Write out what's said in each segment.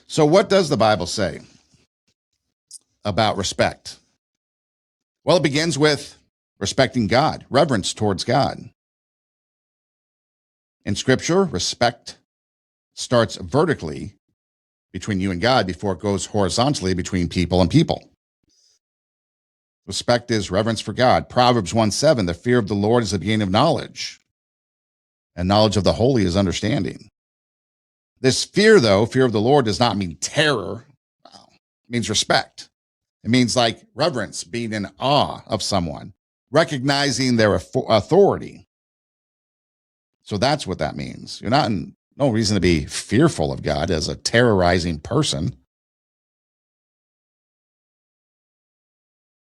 So, what does the Bible say about respect? Well, it begins with respecting God, reverence towards God. In Scripture, respect starts vertically between you and God before it goes horizontally between people and people. Respect is reverence for God. Proverbs 1:7, the fear of the Lord is the beginning of knowledge, and knowledge of the holy is understanding. This fear, though, fear of the Lord does not mean terror. It means respect. It means like reverence, being in awe of someone, recognizing their authority. So that's what that means. You're not in no reason to be fearful of God as a terrorizing person.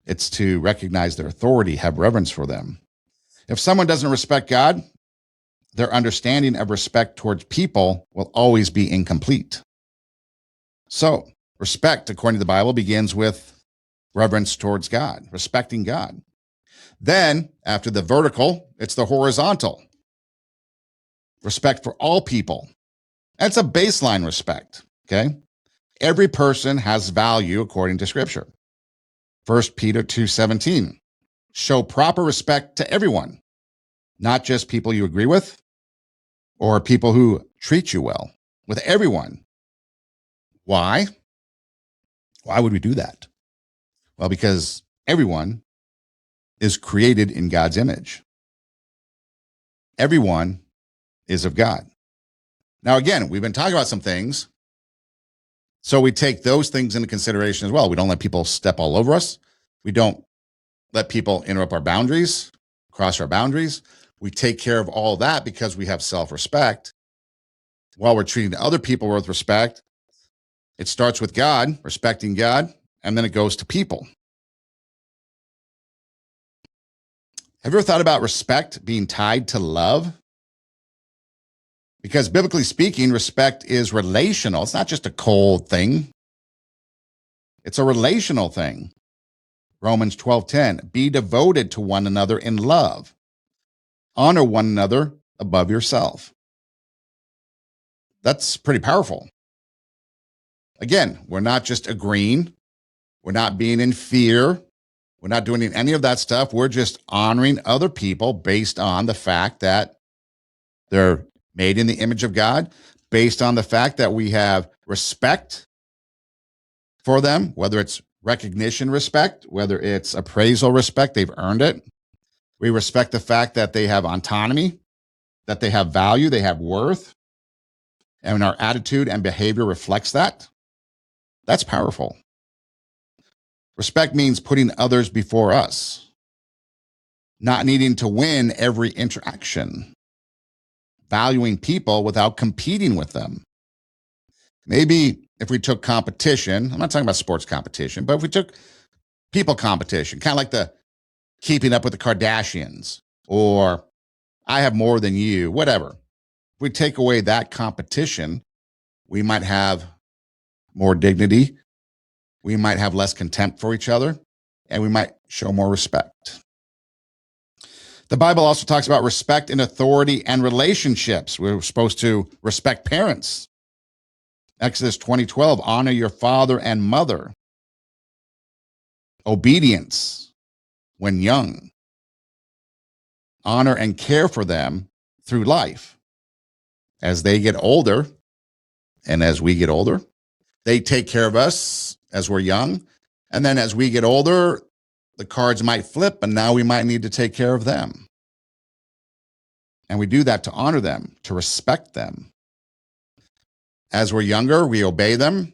It's to recognize their authority, have reverence for them. If someone doesn't respect God, their understanding of respect towards people will always be incomplete. So, respect, according to the Bible, begins with reverence towards God, respecting God. Then, after the vertical, it's the horizontal. Respect for all people. That's a baseline respect, okay? Every person has value according to Scripture. 1 Peter 2:17. Show proper respect to everyone, not just people you agree with or people who treat you well, with everyone. Why? Why would we do that? Well, because everyone is created in God's image. Everyone is of God. Now, again, we've been talking about some things, so we take those things into consideration as well. We don't let people step all over us. We don't let people interrupt our boundaries, cross our boundaries. We take care of all that because we have self-respect. While we're treating other people with respect, it starts with God, respecting God, and then it goes to people. Have you ever thought about respect being tied to love? Because biblically speaking, respect is relational. It's not just a cold thing. It's a relational thing. Romans 12:10, be devoted to one another in love. Honor one another above yourself. That's pretty powerful. Again, we're not just agreeing. We're not being in fear. We're not doing any of that stuff. We're just honoring other people based on the fact that they're made in the image of God, based on the fact that we have respect for them, whether it's recognition respect, whether it's appraisal respect, they've earned it. We respect the fact that they have autonomy, that they have value, they have worth, and our attitude and behavior reflects that. That's powerful. Respect means putting others before us, not needing to win every interaction, valuing people without competing with them. Maybe if we took competition, I'm not talking about sports competition, but if we took people competition, kind of like the keeping up with the Kardashians or I have more than you, whatever. If we take away that competition, we might have more dignity. We might have less contempt for each other, and we might show more respect. The Bible also talks about respect in authority and relationships. We're supposed to respect parents. Exodus 20:12, honor your father and mother. Obedience when young. Honor and care for them through life. As they get older, and as we get older, they take care of us as we're young. And then as we get older, the cards might flip, and now we might need to take care of them. And we do that to honor them, to respect them. As we're younger, we obey them.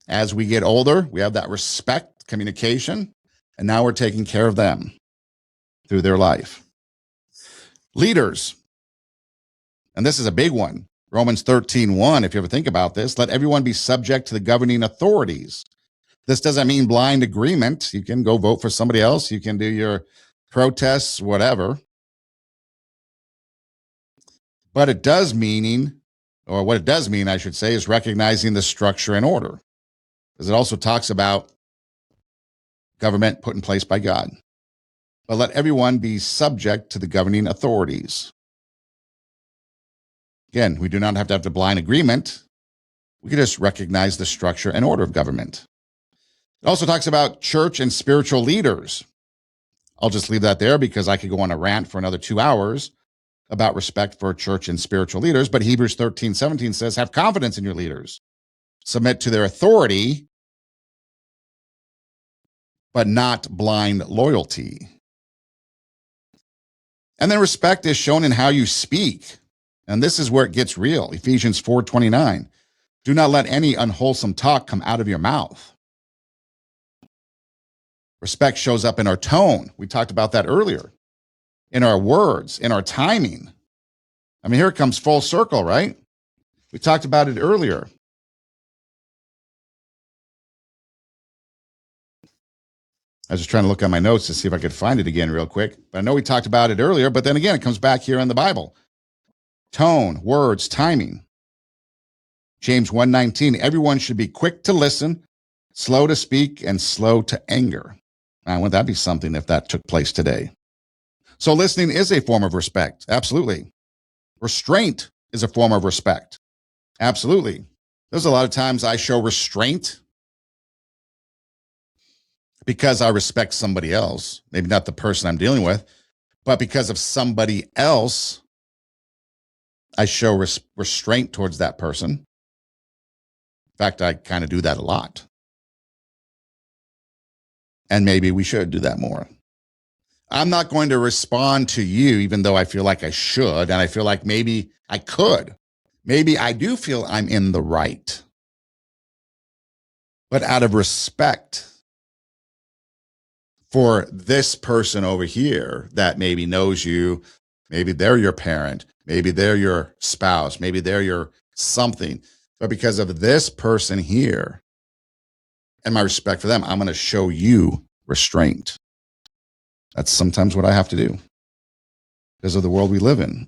As we get older, we have that respect, communication, and now we're taking care of them through their life. Leaders, and this is a big one. Romans 13:1, if you ever think about this, let everyone be subject to the governing authorities. This doesn't mean blind agreement. You can go vote for somebody else. You can do your protests, whatever. But it does mean, or what it does mean, I should say, is recognizing the structure and order. Because it also talks about government put in place by God. But let everyone be subject to the governing authorities. Again, we do not have to have the blind agreement. We can just recognize the structure and order of government. It also talks about church and spiritual leaders. I'll just leave that there because I could go on a rant for another 2 hours about respect for church and spiritual leaders. But Hebrews 13:17 says, have confidence in your leaders, submit to their authority, but not blind loyalty. And then respect is shown in how you speak. And this is where it gets real. Ephesians 4:29. Do not let any unwholesome talk come out of your mouth. Respect shows up in our tone. We talked about that earlier. In our words, in our timing. I mean, here it comes full circle, right? We talked about it earlier. I was just trying to look at my notes to see if I could find it again real quick. But I know we talked about it earlier, but then again, it comes back here in the Bible. Tone, words, timing. James 1:19, everyone should be quick to listen, slow to speak, and slow to anger. Now, wouldn't that be something if that took place today? So listening is a form of respect. Absolutely. Restraint is a form of respect. Absolutely. There's a lot of times I show restraint because I respect somebody else, maybe not the person I'm dealing with, but because of somebody else, I show restraint towards that person. In fact, I kind of do that a lot. And maybe we should do that more. I'm not going to respond to you, even though I feel like I should, and I feel like maybe I could. Maybe I do feel I'm in the right. But out of respect for this person over here that maybe knows you, maybe they're your parent, maybe they're your spouse, maybe they're your something. But because of this person here and my respect for them, I'm going to show you restraint. That's sometimes what I have to do because of the world we live in.